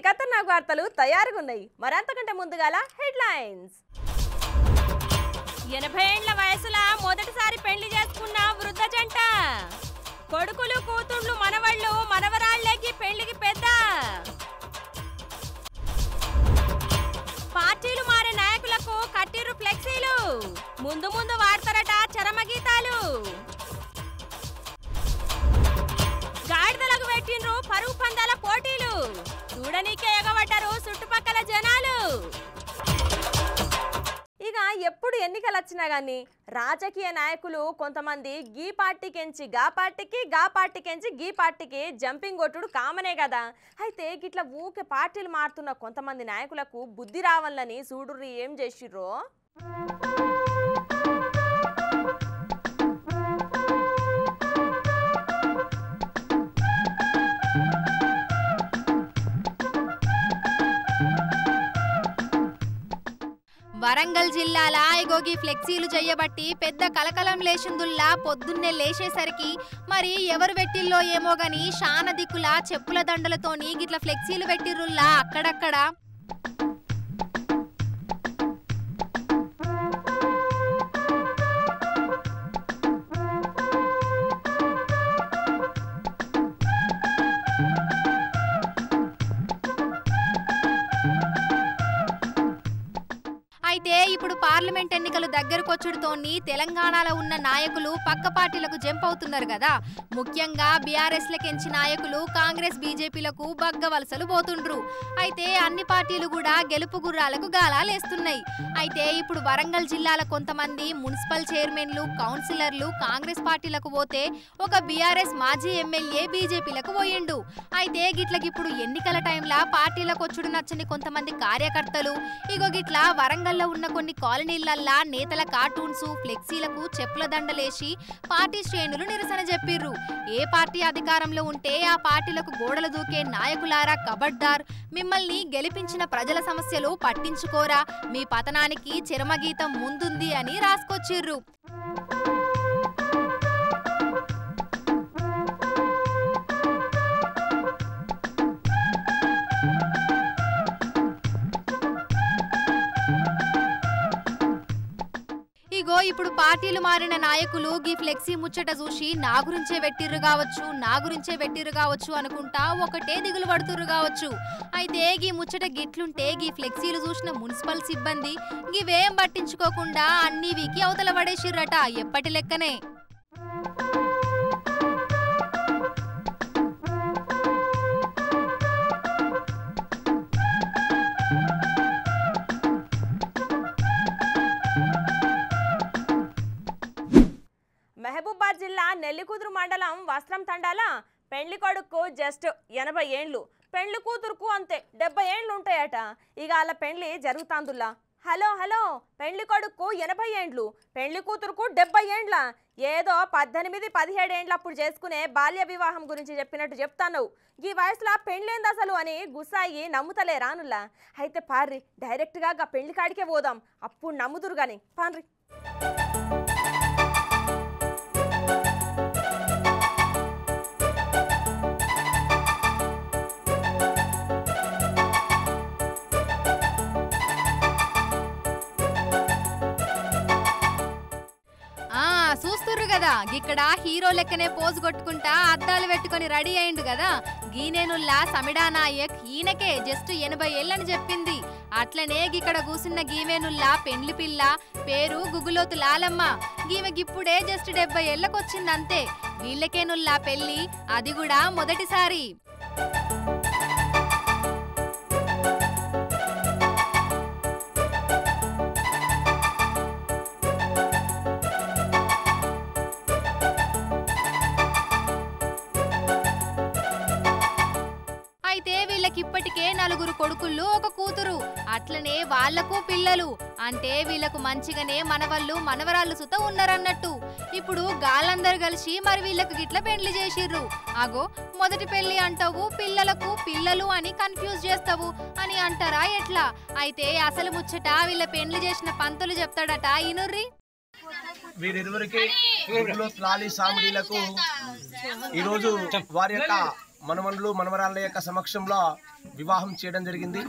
ఖతర్నాక్ వార్తలు తయారుగా ఉన్నాయి. మరంతకంటే ముందుగాల హెడ్లైన్స్. 80 ఏళ్ల వయసులో మొదటిసారి పెళ్లి చేసుకున్న వృద్ధ జంట. కొడుకులు కూతుళ్ళు మనవళ్ళు మనవరాళ్ళకి పెళ్లికి పెద్ద. పార్టీలు మారే నాయకులకు కట్టిరు ఫ్లెక్సీలు. ముందు ముందు వాడతారట చరమగీతాలు. గాడిదలకు పెట్టిండ్రు పరుగు పందాల పోటీలు. చూడనీకే ఎగబడ్డారు చుట్టుపక్కల జనాలు. ఇక ఎప్పుడు ఎన్నికలు వచ్చినా గానీ రాజకీయ నాయకులు కొంతమంది గీ పార్టీకెంచి గా పార్టీకి, గా పార్టీకెంచి గీ పార్టీకి జంపింగ్ కొట్టుడు కామనే కదా. అయితే గిట్ల ఊకే పార్టీలు మారుతున్న కొంతమంది నాయకులకు బుద్ధి రావాలని చూడుర్రి ఏం చేసిర్రో. వరంగల్ జిల్లాల ఇగోగి ఫ్లెక్సీలు చేయబట్టి పెద్ద కలకలం లేచిందుల్లా పొద్దున్నే లేచేసరికి మరి ఎవరు పెట్టిల్లో ఏమో గాని శాన దిక్కుల చెప్పుల దండలతోని గిట్ల ఫ్లెక్సీలు పెట్టిర్రుల్లా అక్కడక్కడ. అయితే ఇప్పుడు పార్లమెంట్ ఎన్నికలు దగ్గరకొచ్చుడుతోని తెలంగాణలో ఉన్న నాయకులు పక్క పార్టీలకు జంప్ అవుతున్నారు కదా. ముఖ్యంగా బీఆర్ఎస్ లకెంచి నాయకులు కాంగ్రెస్ బీజేపీలకు బగ్గ వలసలు పోతుండ్రు. అయితే అన్ని పార్టీలు కూడా గెలుపు గుర్రాలకు గాలాలేస్తున్నాయి. అయితే ఇప్పుడు వరంగల్ జిల్లాల కొంతమంది మున్సిపల్ చైర్మన్లు, కౌన్సిలర్లు కాంగ్రెస్ పార్టీలకు పోతే ఒక బీఆర్ఎస్ మాజీ ఎమ్మెల్యే బీజేపీలకు పోయిండు. అయితే గిట్లకిప్పుడు ఎన్నికల టైంలా పార్టీలకు వచ్చుడు నచ్చని కొంతమంది కార్యకర్తలు ఇగో గిట్ల వరంగల్ ఉన్న కొన్ని కాలనీలల్లా నేతల కార్టూన్స్, ఫ్లెక్సీలకు చెప్పుల దండలేసి పార్టీ శ్రేణులు నిరసన చెప్పిర్రు. ఏ పార్టీ అధికారంలో ఉంటే ఆ పార్టీలకు గోడలు దూకే నాయకులారా కబడ్దార్, మిమ్మల్ని గెలిపించిన ప్రజల సమస్యలు పట్టించుకోరా, మీ పతనానికి చరమగీతం ముందుంది అని రాసుకొచ్చిర్రు. ఇగో ఇప్పుడు పార్టీలు మారిన నాయకులు గీ ఫ్లెక్సీ ముచ్చట చూసి నా గురించే పెట్టిర్రు కావచ్చు అనుకుంటా ఒకటే దిగులు పడుతుర్రు కావచ్చు. అయితే గీ ముచ్చట గిట్లుంటే గీ ఫ్లెక్సీలు చూసిన మున్సిపల్ సిబ్బంది గివేం పట్టించుకోకుండా అన్ని వీకి అవతల పడేసిర్రట ఎప్పటి లెక్కనే. మహబూబాద్ జిల్లా నెల్లికుదురు మండలం వస్త్రం తండాల పెండ్లి కొడుకు జస్ట్ 80 ఏండ్లు, పెండ్లి కూతురుకు అంతే 70 ఏండ్లు ఉంటాయట. ఇక వాళ్ళ పెండ్లి జరుగుతాందుల్లా. హలో పెండ్లి కొడుకు 80 ఏండ్లు, పెండ్లి కూతురుకు 70 ఏండ్ల. ఏదో 18-17 ఏండ్లప్పుడు చేసుకునే బాల్య వివాహం గురించి చెప్పినట్టు చెప్తాను. ఈ వయసులో పెండ్లేంది అసలు అని గుస్సాయి నమ్ముతలే రానుల్లా. అయితే పార్రి డైరెక్ట్గా పెండ్లి కాడికే పోదాం, అప్పుడు నమ్ముదురు గాని పాన్రి. చూస్తుర్రు కదా ఇక్కడ హీరో లెక్కనే పోజు కొట్టుకుంటా అద్దాలు పెట్టుకుని రెడీ అయిండు కదా. గీనేనుల్లా సమిడా నాయక్ ఈయనకే జస్ట్ 80 ఏళ్ళని చెప్పింది. అట్లనే ఇక్కడ కూసున్న గీవేనుల్లా పెండ్లి పిల్ల పేరు గుగులోతు లాలమ్మ. గీమెగిప్పుడే జస్ట్ 70 ఏళ్ళకొచ్చిందంతే. వీళ్ళకేనుల్లా పెళ్లి, అది కూడా మొదటిసారి. ఇప్పటికే 4 కొడుకుళ్ళు, 1 కూతురు. అట్లనే వాళ్లకు పిల్లలు. అంటే వీళ్ళకు మంచిగానే మనవళ్ళు మనవరాళ్ళు సుత ఉన్నారన్నట్టు. ఇప్పుడు గాళ్ళందరూ కలిసి మరి వీళ్ళకు గిట్ల పెండ్లి చేసిర్రు. అగో మొదటి పెళ్లి అంటావు, పిల్లలకు పిల్లలు అని కన్ఫ్యూజ్ చేస్తావు అని అంటారా ఎట్లా? అయితే అసలు ముచ్చట వీళ్ళ పెండ్లి చేసిన పంతులు చెప్తాడట. ఇనుర్రి. వీరిరువురికి లాలి సామిడీలకు ఈరోజు వారి యొక్క మనవన్లు మనవరాళ్ళ యొక్క సమక్షంలో వివాహం చేయడం జరిగింది.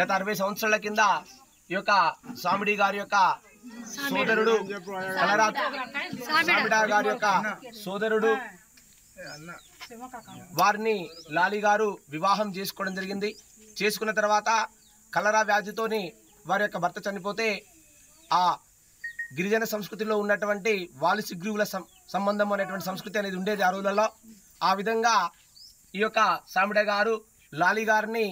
గత 60 సంవత్సరాల కింద ఈ యొక్క సామిడి గారి యొక్క సోదరుడు సామిడా గారి యొక్క సోదరుడు వారిని లాలి గారు వివాహం చేసుకోవడం జరిగింది. చేసుకున్న తర్వాత కలరా వ్యాధితోని వారి యొక్క భర్త చనిపోతే ఆ గిరిజన సంస్కృతిలో ఉన్నటువంటి వాలి సిగ్గుల సంబంధం అనేటువంటి సంస్కృతి అనేది ఉండేది ఆ రోజులలో. ఆ విధంగా ఈ యొక్క సామిడ గారు లాలి గారిని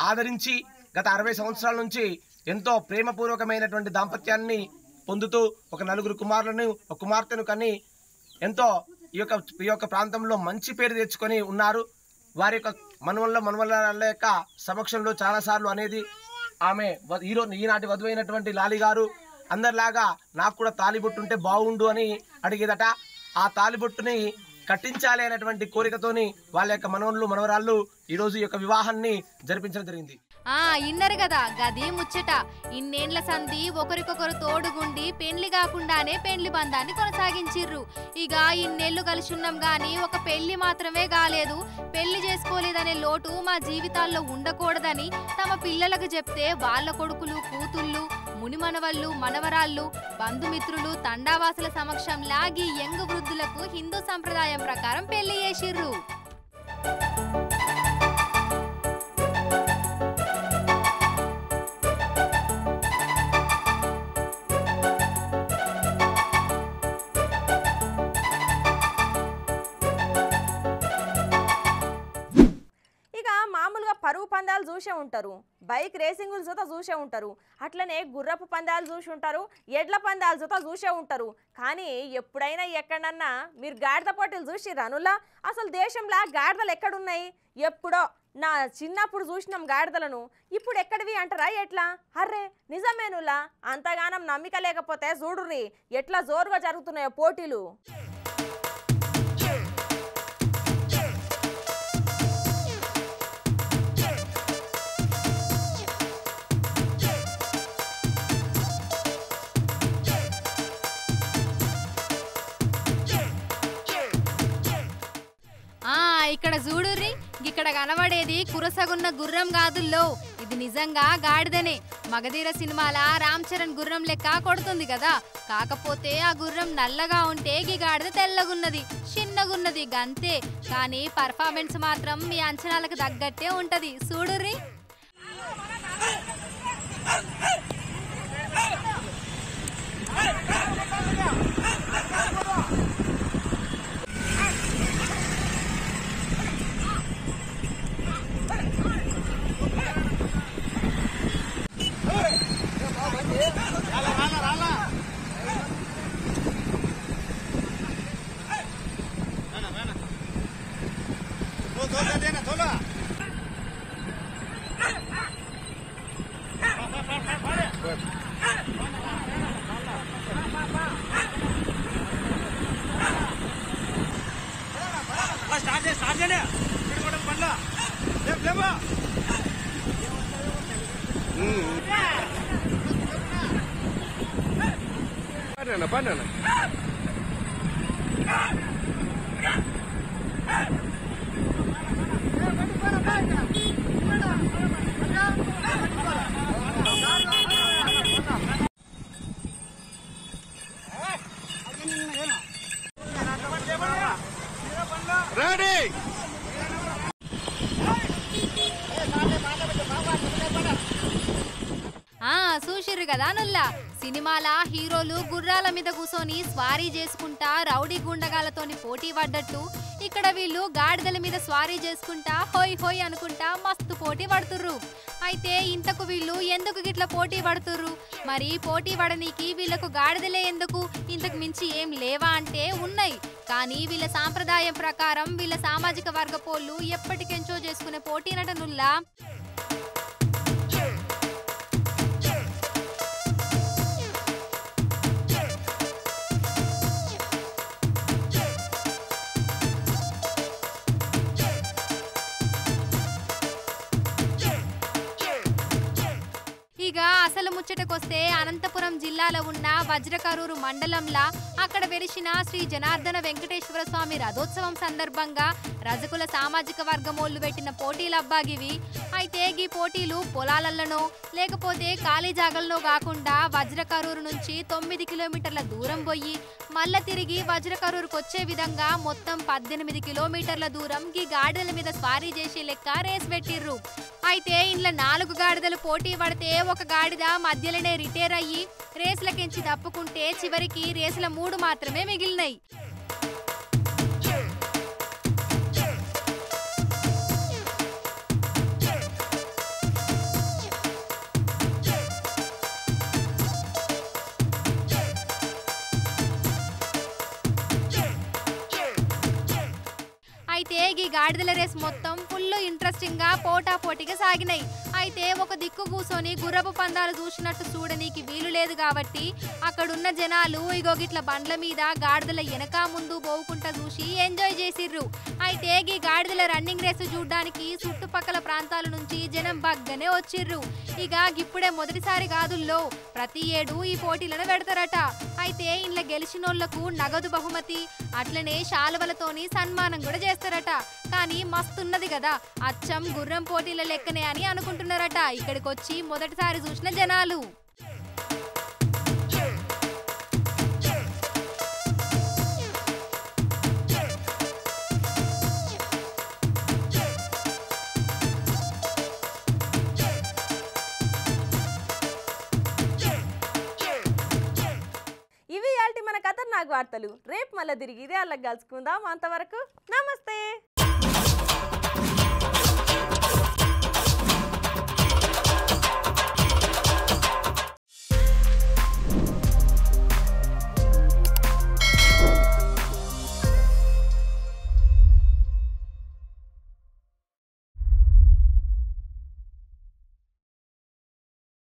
ఆదరించి గత 60 సంవత్సరాల నుంచి ఎంతో ప్రేమపూర్వకమైనటువంటి దాంపత్యాన్ని పొందుతూ ఒక 4 కుమారులను ఒక కుమార్తెను కని ఎంతో ఈ యొక్క ప్రాంతంలో మంచి పేరు తెచ్చుకొని ఉన్నారు. వారి యొక్క మనవళ్ళ యొక్క సమక్షంలో చాలాసార్లు అనేది ఆమె ఈనాటి వధువైనటువంటి లాలి గారు అందరిలాగా నాకు కూడా తాలిబొట్టు ఉంటే బాగుండు అని అడిగేదట. ఆ తాలిబొట్టుని కట్టించాలి అనేటువంటి కోరికతోని వాళ్ళ యొక్క మనవరాళ్ళు ఈరోజు ఈ యొక్క వివాహాన్ని జరిపించడం జరిగింది. ఇన్నరు కదా గది ముచ్చట. ఇన్నేండ్ల సంధి ఒకరికొకరు తోడుగుండి పెండ్లి కాకుండానే పెండ్లి బంధాన్ని కొనసాగించిర్రు. ఇక ఇన్నేళ్లు కలిసి ఉన్నాం గాని ఒక పెళ్లి మాత్రమే కాలేదు, పెళ్లి చేసుకోలేదనే లోటు మా జీవితాల్లో ఉండకూడదని తమ పిల్లలకు చెప్తే వాళ్ళ కొడుకులు కూతుళ్ళు మునిమనవళ్ళు మనవరాళ్ళు బంధుమిత్రులు తండావాసుల సమక్షంలా ఈ యంగ్ వృద్ధులకు హిందూ సంప్రదాయం ప్రకారం పెళ్లి చేసిర్రు. పరుగు పందాలు చూసే ఉంటారు, బైక్ రేసింగులు జత చూసే ఉంటారు, అట్లనే గుర్రపు పందాలు చూసి ఉంటారు, ఎడ్ల పందాలు జత చూసే ఉంటారు. కానీ ఎప్పుడైనా ఎక్కడన్నా మీరు గాడిద పోటీలు చూసి రనులా? అసలు దేశంలో గాడిదలు ఎక్కడున్నాయి? ఎప్పుడో నా చిన్నప్పుడు చూసినాం గాడిదలను, ఇప్పుడు ఎక్కడివి అంటారా ఎట్లా? అర్రే నిజమేనులా? అంతగానం నమ్మిక లేకపోతే చూడుర్రి ఎట్లా జోరుగా జరుగుతున్నాయో పోటీలు. ఇక్కడ చూడుర్రి, ఇక్కడ కనబడేది కురసగున్న గుర్రం కాదుల్లో, ఇది నిజంగా గాడిదనే. మగధీర సినిమాల రామ్ చరణ్ గుర్రం లెక్క కొడుతుంది కదా, కాకపోతే ఆ గుర్రం నల్లగా ఉంటే ఈ గాడిద తెల్లగున్నది, చిన్నగున్నది గంతే. కానీ పర్ఫార్మెన్స్ మాత్రం మీ అంచనాలకు తగ్గట్టే ఉంటది. చూడుర్రి. Banana. Ready. చూసిర్రు కదా నుల్లా, సినిమాల హీరోలు గుర్రాల మీద కూసోని స్వారీ చేసుకుంటా రౌడీ గుండగాలతోని పోటీ పడ్డట్టు ఇక్కడ వీళ్ళు గాడిదల మీద స్వారీ చేసుకుంటా హోయ్ హోయ్ అనుకుంటా మస్తు పోటీ పడుతుర్రు. అయితే ఇంతకు వీళ్ళు ఎందుకు గిట్లా పోటీ పడుతుర్రు? మరి పోటీ పడనీకి వీళ్ళకు గాడిదలే ఎందుకు? ఇంతకు మించి ఏం లేవా అంటే ఉన్నాయి. కానీ వీళ్ళ సాంప్రదాయం ప్రకారం వీళ్ళ సామాజిక వర్గ పోళ్ళు ఎప్పటికెంచో చేసుకునే పోటీనట నుల్లా. ఇక అసలు ముచ్చట విషయానికొస్తే అనంతపురం జిల్లాలో ఉన్న వజ్రకరూరు మండలంలో అక్కడ వెలిసిన శ్రీ జనార్దన వెంకటేశ్వర స్వామి రథోత్సవం సందర్భంగా రజకుల సామాజిక వర్గమోళ్ళు పెట్టిన పోటీలబ్బాగివి. అయితే ఈ పోటీలు పొలాలలోనో లేకపోతే ఖాళీ జాగల్లో కాకుండా వజ్రకరూరు నుంచి 9 కిలోమీటర్ల దూరం పోయి మళ్ళా తిరిగి వజ్రకరూరుకు వచ్చే విధంగా మొత్తం 18 కిలోమీటర్ల దూరం ఈ గాడిదల మీద స్వారీ చేసే లెక్క రేస్ పెట్టిర్రు. అయితే ఇంట్లో 4 గాడిదలు పోటీ పడితే ఒక గాడిద మధ్యలోనే రిటైర్ అయ్యి రేసులకించి తప్పుకుంటే చివరికి రేసుల 3 మాత్రమే మిగిలినాయి. అయితే ఈ గాడిదల రేస్ మొత్తం ఫుల్ ఇంట్రెస్టింగ్ గా పోటాపోటీగా సాగినాయి. అయితే ఒక దిక్కు కూర్చొని గుర్రపు పందాలు చూసినట్టు చూడనీకి వీలు లేదు కాబట్టి అక్కడున్న జనాలు ఇగో గిట్ల బండ్ల మీద గాడిదల వెనక ముందు పోవుకుంటా చూసి ఎంజాయ్ చేసిర్రు. అయితే ఈ గాడిదల రన్నింగ్ రేసు చూడడానికి చుట్టుపక్కల ప్రాంతాల నుంచి జనం బగ్గనే వచ్చిర్రు. ఇక ఇప్పుడే మొదటిసారి కాదుల్లో ప్రతి ఏడు ఈ పోటీలను పెడతారట. అయితే ఇంట్లో గెలిచినోళ్లకు నగదు బహుమతి అట్లనే శాలువలతోని సన్మానం కూడా చేస్తారట. కానీ మస్తున్నది కదా, అచ్చం గుర్రం పోటీల లెక్కనే అని అనుకుంటున్నారట ఇక్కడికి వచ్చి మొదటిసారి చూసిన జనాలు. ఇవి ఇయాల్టి మన ఖతర్నాక్ వార్తలు. రేపు మళ్ళీ తిరిగి ఇదే అలా కలుసుకుందాం. అంతవరకు నమస్తే.